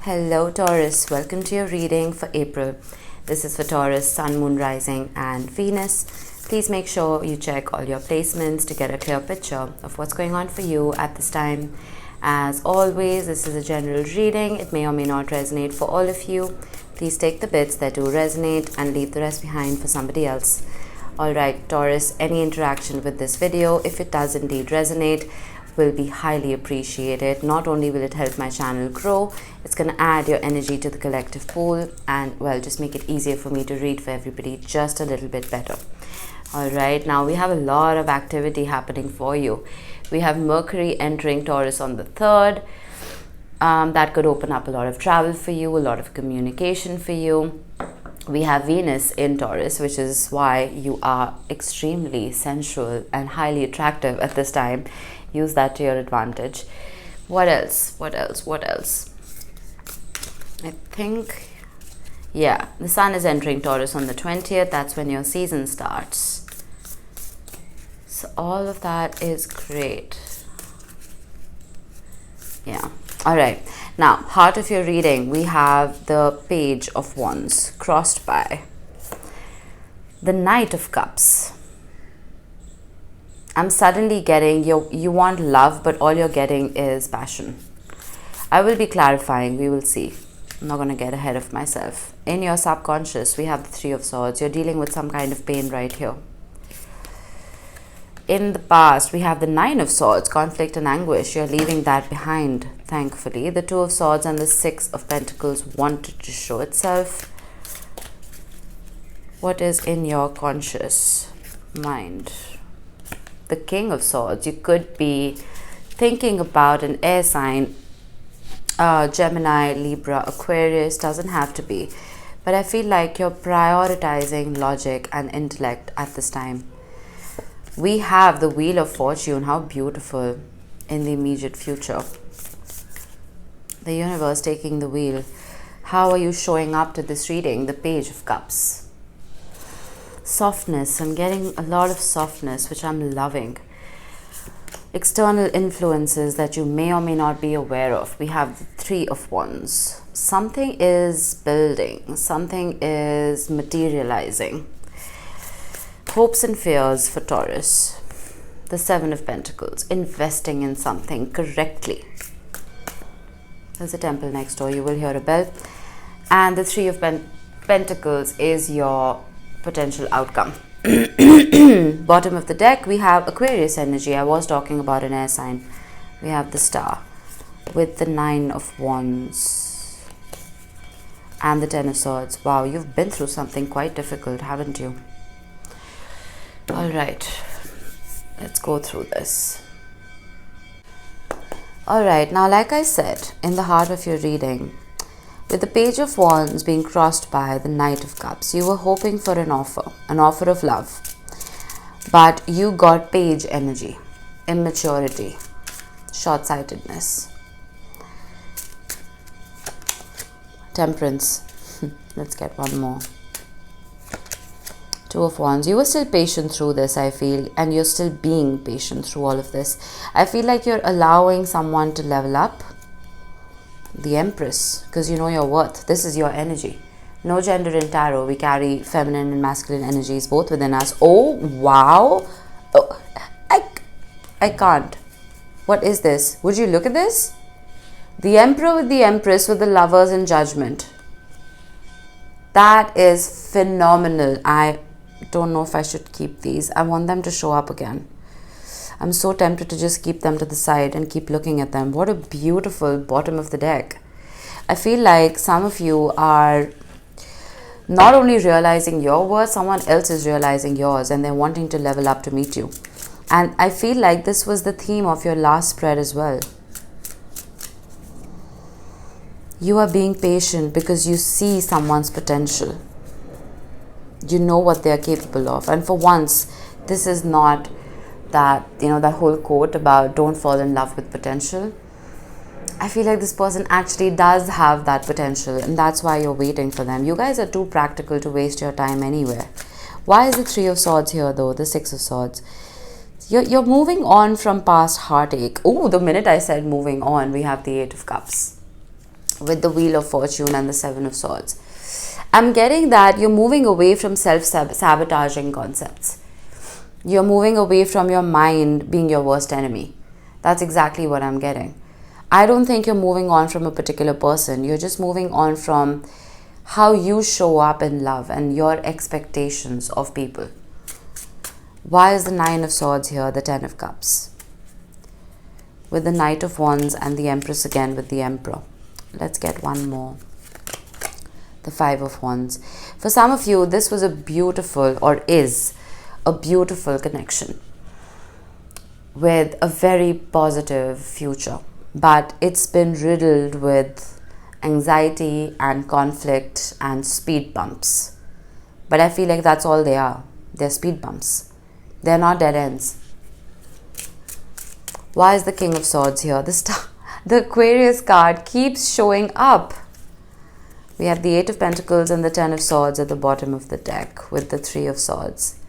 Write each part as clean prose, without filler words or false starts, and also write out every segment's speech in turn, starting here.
Hello Taurus, welcome to your reading for April. This is for Taurus, Sun, Moon, Rising and Venus. Please make sure you check all your placements to get a clear picture of what's going on for you at this time. As always, this is a general reading. It may or may not resonate for all of you. Please take the bits that do resonate and leave the rest behind for somebody else. Alright Taurus, any interaction with this video, if it does indeed resonate, will be highly appreciated. Not only will it help my channel grow, it's going to add your energy to the collective pool and, well, just make it easier for me to read for everybody just a little bit better. All right, now we have a lot of activity happening for you. We have Mercury entering Taurus on the 3rd. That could open up a lot of travel for you, a lot of communication for you. We have Venus in Taurus, which is why you are extremely sensual and highly attractive at this time. Use that to your advantage. What else? I think, yeah, the Sun is entering Taurus on the 20th. That's when your season starts. So all of that is great. Yeah. All right. Now, heart of your reading, we have the Page of Wands crossed by the Knight of Cups. I'm suddenly getting you want love, but all you're getting is passion. I will be clarifying. We will see. I'm not going to get ahead of myself. In your subconscious, we have the Three of Swords. You're dealing with some kind of pain right here. In the past, we have the Nine of Swords, conflict and anguish. You're leaving that behind, thankfully. The Two of Swords and the Six of Pentacles wanted to show itself. What is in your conscious mind? The King of Swords. You could be thinking about an air sign, Gemini, Libra, Aquarius, doesn't have to be. But I feel like you're prioritizing logic and intellect at this time. We have the Wheel of Fortune. How beautiful in the immediate future. The universe taking the wheel. How are you showing up to this reading? The Page of Cups. Softness. I'm getting a lot of softness, which I'm loving. External influences that you may or may not be aware of. We have the Three of Wands. Something is building. Something is materializing. Hopes and fears for Taurus. The Seven of Pentacles. Investing in something correctly. There's a temple next door. You will hear a bell. And the Three of Pentacles is your potential outcome. Bottom of the deck, we have Aquarius energy. I was talking about an air sign. We have the Star with the Nine of Wands and the Ten of Swords. Wow, you've been through something quite difficult, haven't you? All right, let's go through this. All right, now like I said, in the heart of your reading, with the Page of Wands being crossed by the Knight of Cups, you were hoping for an offer of love. But you got Page energy, immaturity, short-sightedness, Temperance. Let's get one more. Two of Wands. You were still patient through this, I feel, and you're still being patient through all of this. I feel like you're allowing someone to level up. The Empress, because you know your worth. This is your energy. No gender in tarot. We carry feminine and masculine energies both within us. Oh, wow. Oh, I can't. What is this? Would you look at this? The Emperor with the Empress with the Lovers in Judgment. That is phenomenal. I don't know if I should keep these. I want them to show up again. I'm so tempted to just keep them to the side and keep looking at them. What a beautiful bottom of the deck. I feel like some of you are not only realizing your worth, someone else is realizing yours and they're wanting to level up to meet you. And I feel like this was the theme of your last spread as well. You are being patient because you see someone's potential. You know what they're capable of. And for once, this is not that, that whole quote about don't fall in love with potential. I feel like this person actually does have that potential, and that's why you're waiting for them. You guys are too practical to waste your time anywhere. Why is the Three of Swords here though? The Six of Swords. You're moving on from past heartache. Oh, the minute I said moving on, we have the Eight of Cups. with the Wheel of Fortune and the Seven of Swords. I'm getting that you're moving away from self-sabotaging concepts. You're moving away from your mind being your worst enemy. That's exactly what I'm getting. I don't think you're moving on from a particular person. You're just moving on from how you show up in love and your expectations of people. Why is the Nine of Swords here, the Ten of Cups? With the Knight of Wands and the Empress again with the Emperor. Let's get one more. The Five of Wands. For some of you, this was a beautiful, or is a beautiful connection with a very positive future. But it's been riddled with anxiety and conflict and speed bumps. But I feel like that's all they are. They're speed bumps. They're not dead ends. Why is the King of Swords here? The Aquarius card keeps showing up. We have the Eight of Pentacles and the Ten of Swords at the bottom of the deck with the Three of Swords.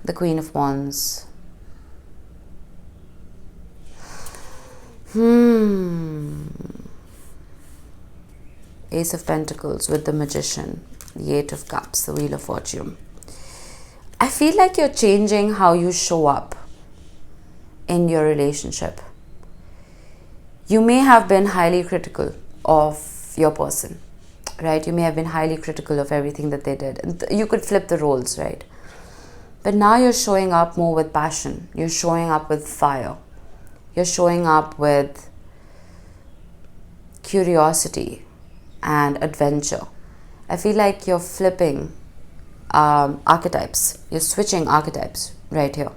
The Queen of Wands. Ace of Pentacles with the Magician. The Eight of Cups, the Wheel of Fortune. I feel like you're changing how you show up in your relationship. You may have been highly critical of your person, right? You may have been highly critical of everything that they did. And you could flip the roles, right? But now you're showing up more with passion. You're showing up with fire. You're showing up with curiosity and adventure. I feel like you're flipping archetypes. You're switching archetypes right here.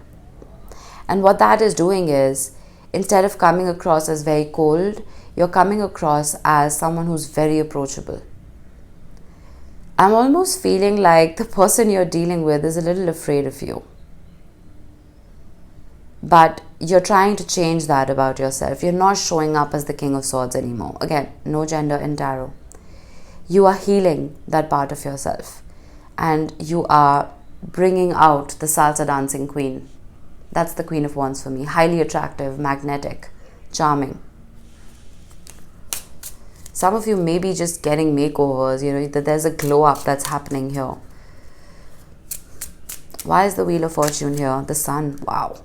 And what that is doing is, instead of coming across as very cold, you're coming across as someone who's very approachable. I'm almost feeling like the person you're dealing with is a little afraid of you. But you're trying to change that about yourself. You're not showing up as the King of Swords anymore. Again, no gender in tarot. You are healing that part of yourself. And you are bringing out the salsa dancing queen. That's the Queen of Wands for me. Highly attractive, magnetic, charming. Some of you may be just getting makeovers. You know, that there's a glow up that's happening here. Why is the Wheel of Fortune here? The Sun. Wow.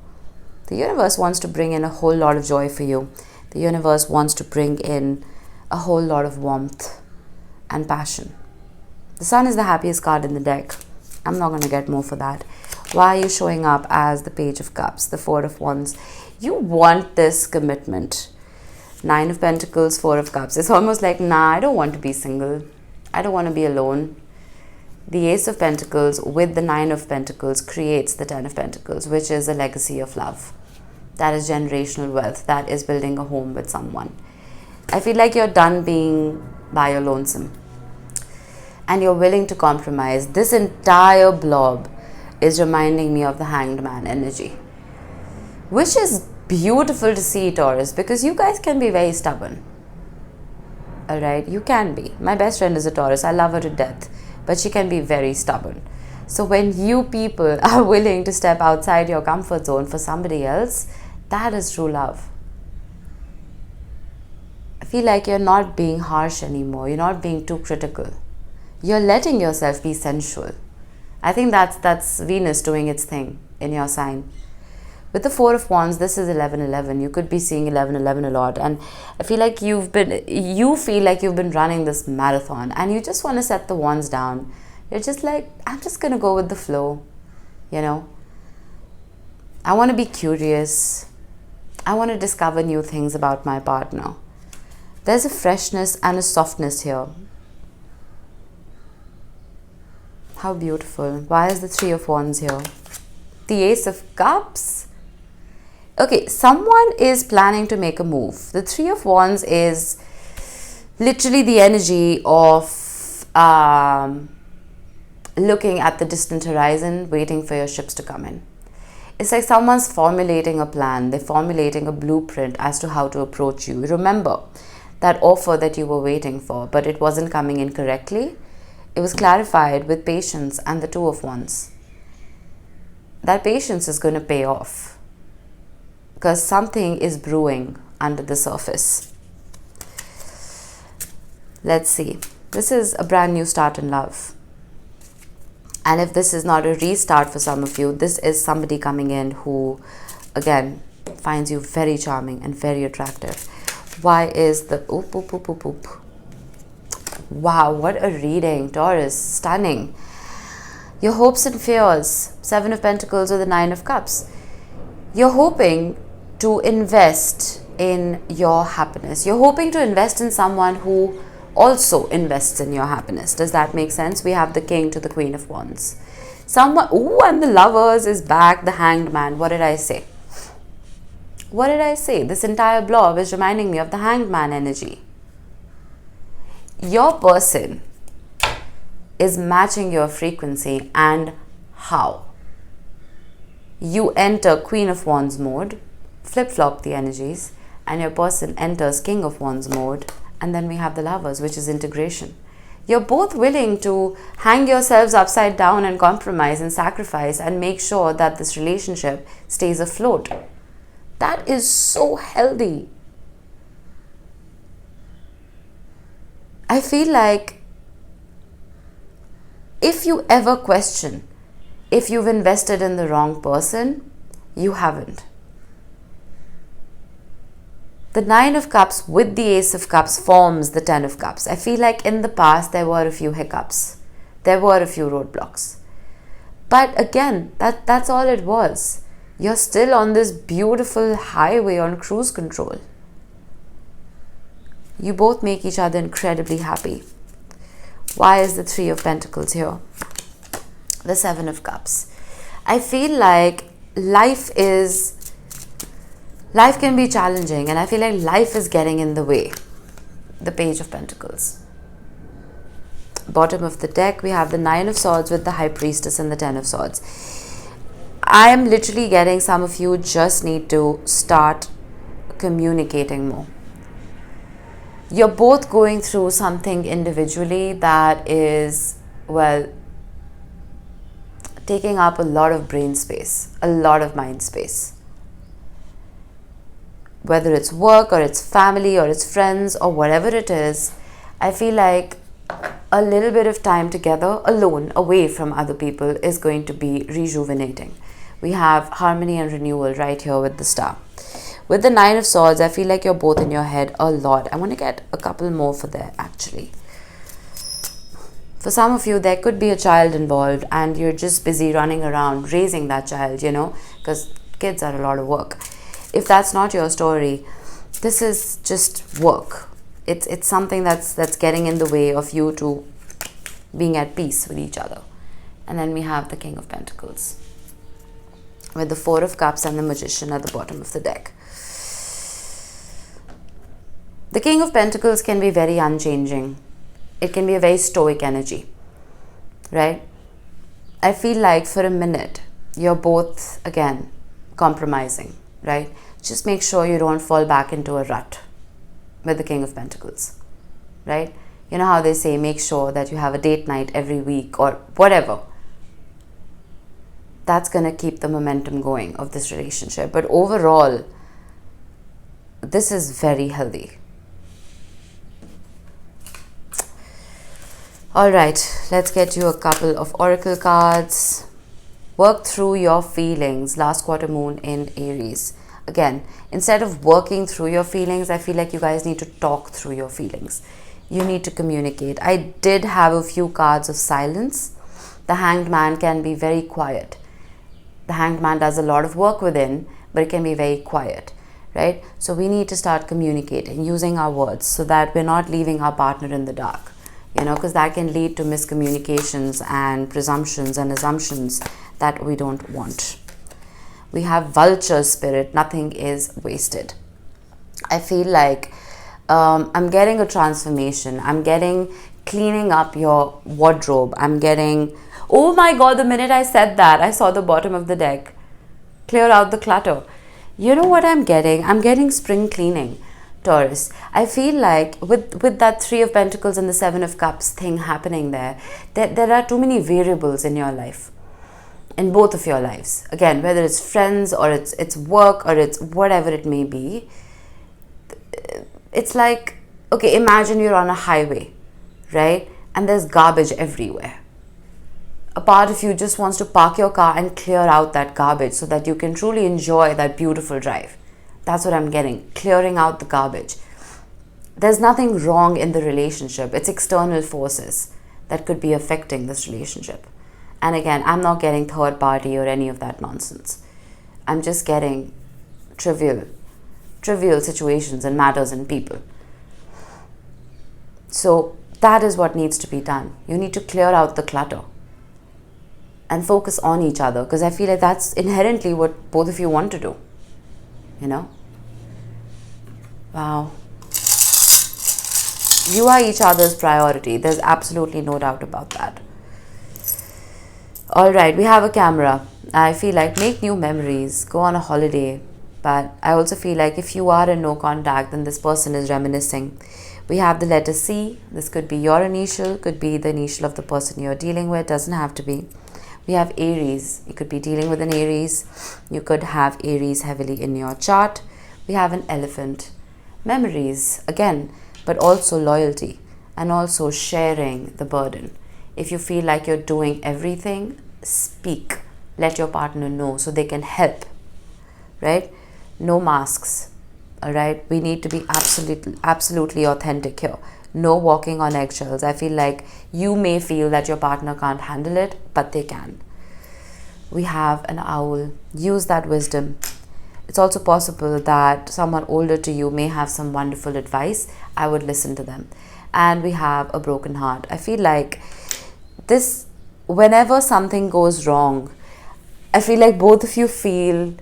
The universe wants to bring in a whole lot of joy for you. The universe wants to bring in a whole lot of warmth and passion. The Sun is the happiest card in the deck. I'm not going to get more for that. Why are you showing up as the Page of Cups, the Four of Wands? You want this commitment. Nine of Pentacles, Four of Cups. It's almost like, nah, I don't want to be single. I don't want to be alone. The Ace of Pentacles with the Nine of Pentacles creates the Ten of Pentacles, which is a legacy of love. That is generational wealth. That is building a home with someone. I feel like you're done being by your lonesome. And you're willing to compromise. This entire blob is reminding me of the Hanged Man energy. Which is beautiful to see, Taurus, because you guys can be very stubborn. Alright, you can be. My best friend is a Taurus. I love her to death. But she can be very stubborn. So when you people are willing to step outside your comfort zone for somebody else, that is true love. I feel like you're not being harsh anymore. You're not being too critical. You're letting yourself be sensual. I think that's Venus doing its thing in your sign. With the Four of Wands, this is 11-11. You could be seeing 11-11 a lot. And I feel like you feel like you've been running this marathon and you just want to set the wands down. You're just like, I'm just going to go with the flow. You know, I want to be curious. I want to discover new things about my partner. There's a freshness and a softness here. How beautiful. Why is the Three of Wands here? The Ace of Cups. Okay, someone is planning to make a move. The Three of Wands is literally the energy of looking at the distant horizon, waiting for your ships to come in. It's like someone's formulating a plan. They're formulating a blueprint as to how to approach you. Remember that offer that you were waiting for, but it wasn't coming in correctly. It was clarified with patience and the Two of Wands. That patience is going to pay off because something is brewing under the surface. Let's see. This is a brand new start in love. And if this is not a restart for some of you, this is somebody coming in who, again, finds you very charming and very attractive. Why is the oop, oop, oop, oop, oop. Wow, what a reading, Taurus. Stunning. Your hopes and fears. 7 of Pentacles or the 9 of Cups. You're hoping to invest in your happiness. You're hoping to invest in someone who also invests in your happiness. Does that make sense? We have the King to the Queen of Wands. Someone, ooh, and the Lovers is back, the Hanged Man. What did I say? What did I say? This entire blob is reminding me of the Hanged Man energy. Your person is matching your frequency, and how? You enter Queen of Wands mode, flip-flop the energies, and your person enters King of Wands mode, and then we have the Lovers, which is integration. You're both willing to hang yourselves upside down and compromise and sacrifice and make sure that this relationship stays afloat. That is so healthy. I feel like if you ever question if you've invested in the wrong person, you haven't. The 9 of Cups with the Ace of Cups forms the 10 of Cups. I feel like in the past there were a few hiccups. There were a few roadblocks. But again, that's all it was. You're still on this beautiful highway on cruise control. You both make each other incredibly happy. Why is the 3 of Pentacles here? The 7 of Cups. I feel like life can be challenging, and I feel like life is getting in the way. The Page of Pentacles. Bottom of the deck, we have the 9 of Swords with the High Priestess and the 10 of Swords. I am literally getting some of you just need to start communicating more. You're both going through something individually that is, well, taking up a lot of brain space, a lot of mind space. Whether it's work or it's family or it's friends or whatever it is, I feel like a little bit of time together, alone, away from other people, is going to be rejuvenating. We have harmony and renewal right here with the Star. With the 9 of Swords, I feel like you're both in your head a lot. I want to get a couple more for there, actually. For some of you, there could be a child involved and you're just busy running around raising that child, you know, because kids are a lot of work. If that's not your story, this is just work. It's something that's getting in the way of you to being at peace with each other. And then we have the King of Pentacles with the 4 of Cups and the Magician at the bottom of the deck. The King of Pentacles can be very unchanging. It can be a very stoic energy, right? I feel like for a minute, you're both, again, compromising, right? Just make sure you don't fall back into a rut with the King of Pentacles, right? You know how they say, make sure that you have a date night every week or whatever. That's going to keep the momentum going of this relationship. But overall, this is very healthy. All right, let's get you a couple of oracle cards. Work through your feelings. Last quarter moon in Aries. Again, instead of working through your feelings, I feel like you guys need to talk through your feelings. You need to communicate. I did have a few cards of silence. The Hanged Man can be very quiet. The Hanged Man does a lot of work within, but it can be very quiet, right? So we need to start communicating, using our words so that we're not leaving our partner in the dark. You know, because that can lead to miscommunications and presumptions and assumptions that we don't want. We have Vulture Spirit. Nothing is wasted. I feel like I'm getting a transformation. I'm getting cleaning up your wardrobe. I'm getting... Oh my God, the minute I said that, I saw the bottom of the deck. Clear out the clutter. You know what I'm getting? I'm getting spring cleaning. Taurus, I feel like with that 3 of Pentacles and the 7 of Cups thing happening there are too many variables in your life, in both of your lives. Again, whether it's friends or it's work or it's whatever it may be, it's like, okay, imagine you're on a highway, right? And there's garbage everywhere. A part of you just wants to park your car and clear out that garbage so that you can truly enjoy that beautiful drive. That's what I'm getting, clearing out the garbage. There's nothing wrong in the relationship. It's external forces that could be affecting this relationship. And again, I'm not getting third party or any of that nonsense. I'm just getting trivial situations and matters and people. So that is what needs to be done. You need to clear out the clutter and focus on each other, because I feel like that's inherently what both of you want to do. You know? Wow. You are each other's priority. There's absolutely no doubt about that. All right, we have a camera. I feel like make new memories, go on a holiday. But I also feel like if you are in no contact, then this person is reminiscing. We have the letter C. This could be your initial, could be the initial of the person you're dealing with, doesn't have to be. We have Aries. You could be dealing with an Aries. You could have Aries heavily in your chart. We have an elephant. Memories, again, but also loyalty and also sharing the burden. If you feel like you're doing everything, speak. Let your partner know so they can help, right? No masks, all right? We need to be absolutely authentic here. No walking on eggshells. I feel like you may feel that your partner can't handle it, but they can. We have an owl. Use that wisdom. It's also possible that someone older to you may have some wonderful advice. I would listen to them. And we have a broken heart. I feel like this, whenever something goes wrong, I feel like both of you feel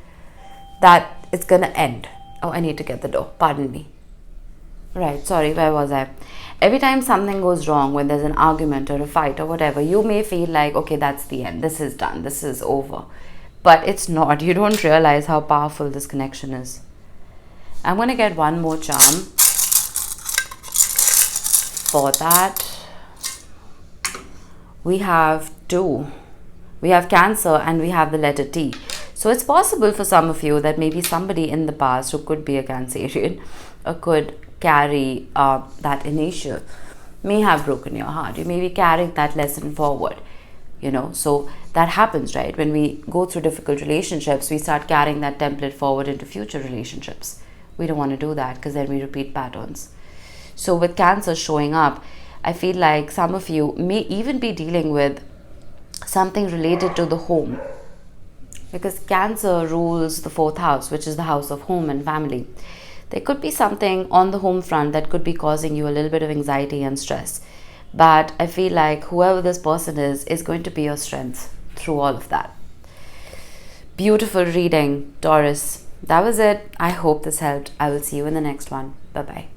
that it's gonna end. Oh, I need to get the door. Pardon me. Right, sorry, where was I? Every time something goes wrong, when there's an argument or a fight or whatever, you may feel like, okay, that's the end. This is done. This is over. But it's not. You don't realize how powerful this connection is. I'm going to get one more charm for that. We have two. We have Cancer and we have the letter T. So it's possible for some of you that maybe somebody in the past who could be a Cancerian or could carry that initial may have broken your heart. You may be carrying that lesson forward, you know. So that happens, right? When we go through difficult relationships, we start carrying that template forward into future relationships. We don't want to do that because then we repeat patterns. So with Cancer showing up, I feel like some of you may even be dealing with something related to the home, because Cancer rules the 4th house, which is the house of home and family. There could be something on the home front that could be causing you a little bit of anxiety and stress. But I feel like whoever this person is going to be your strength through all of that. Beautiful reading, Taurus. That was it. I hope this helped. I will see you in the next one. Bye-bye.